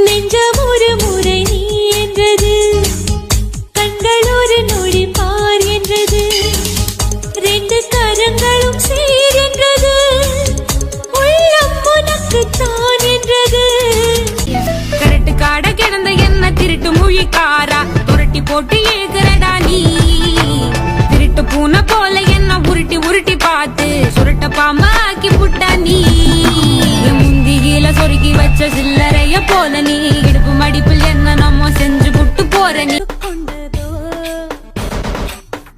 நெஞ்சம் ஒரு முறை நீ என்றது, கண்கள் ஒரு நொடி பார் என்றது, ரெண்டு கரங்களும் சேர் என்றது, உள்ளம் உனக்கு தான் என்றது. கரட்டு காட கிடந்த என்ன திருட்டு மொழிக்காரா துரட்டி போட்டு ஏகுறடா நீ. திருட்டு பூனை போல என்ன உருட்டி உருட்டி பார்த்து சுருட்ட பாம்பா ஆக்கி புட்டா நீ. முந்தியில சொருகி வச்ச சில்லறைய போல நீ இடுப்பு மடிப்பில் என்ன நம்ம செஞ்சு புட்டு போற நீ.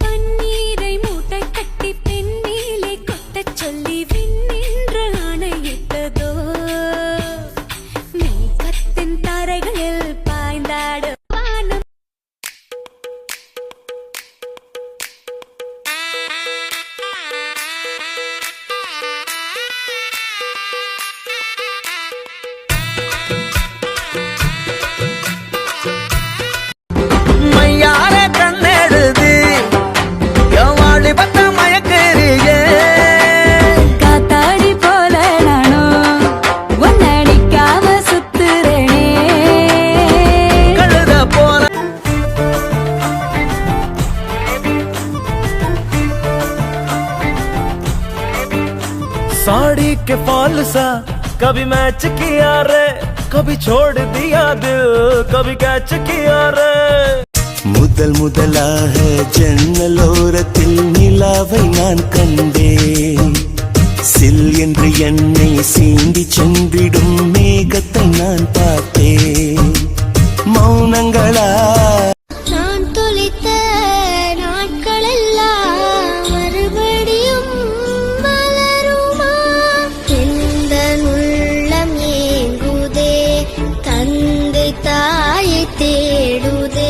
பன்னீரை மூட்டை கட்டி பெண்ணிலே கொட்ட சொல்லி விண்ணின்று ஆணையிட்டதோ, மேகத்தின் தாரைகளில் பாய்ந்தாடு வானம். காத்தாடி போல நானும் ஒன்னடிக்காம சுத்துறேனே. கழுத போல साड़ी के फॉल सा कभी मैच किया रे, कभी छोड़ दिया दिल, कभी कैच किया रे. முதல் முதலாக ஜன்னலோரத்தில் நிலாவை நான் கண்டேன். சில் என்று என்னை சீண்டி சென்றிடும் மேகத்தை நான் பார்த்தேன். மௌனங்களா நான் தொலைத்த நாட்களெல்லாம் மறுபடியும் மலருமா? எந்த உள்ளம் ஏங்குதே, தந்தை தாயை தேடுதே.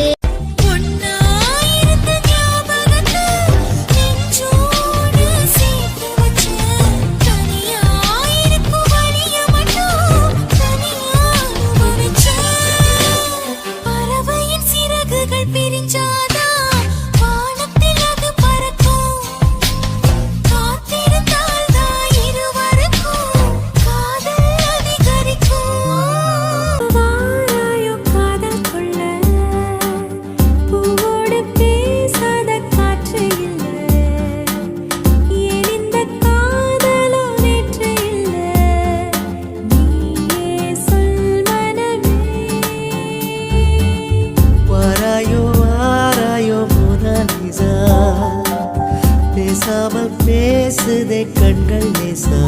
பேசாமல் பேசுதே கண்கள் நேசா,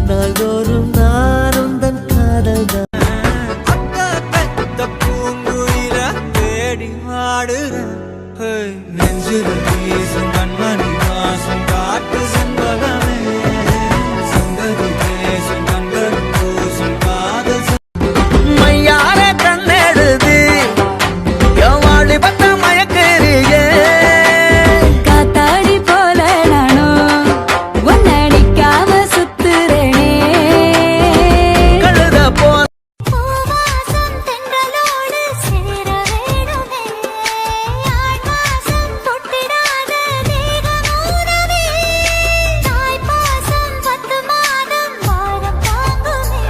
நாள்தோறும் நானும் தன் காதல் தான். பூங்குயில தேடி ஆடுற நெஞ்சில் வீசும் கண்மணி வாசம் காட்டு செண்பகமே, சங்கதி பேசும் கண்கள் பூசும் காதல். மையார கண்ணெடுது எவாடி பத்த மயக்கறியே. காத்தாடி போல நானும் ஒன்னடிக்காம சுத்துறேனே. கழுத போல பூவாசம் தென்றலோடு சேர வேணுமே, ஆழ்வாசம் தொட்டிடாத தேகமூரமே, தாய்ப்பாசம் 10 மாதம் வாரம் தாங்குமே.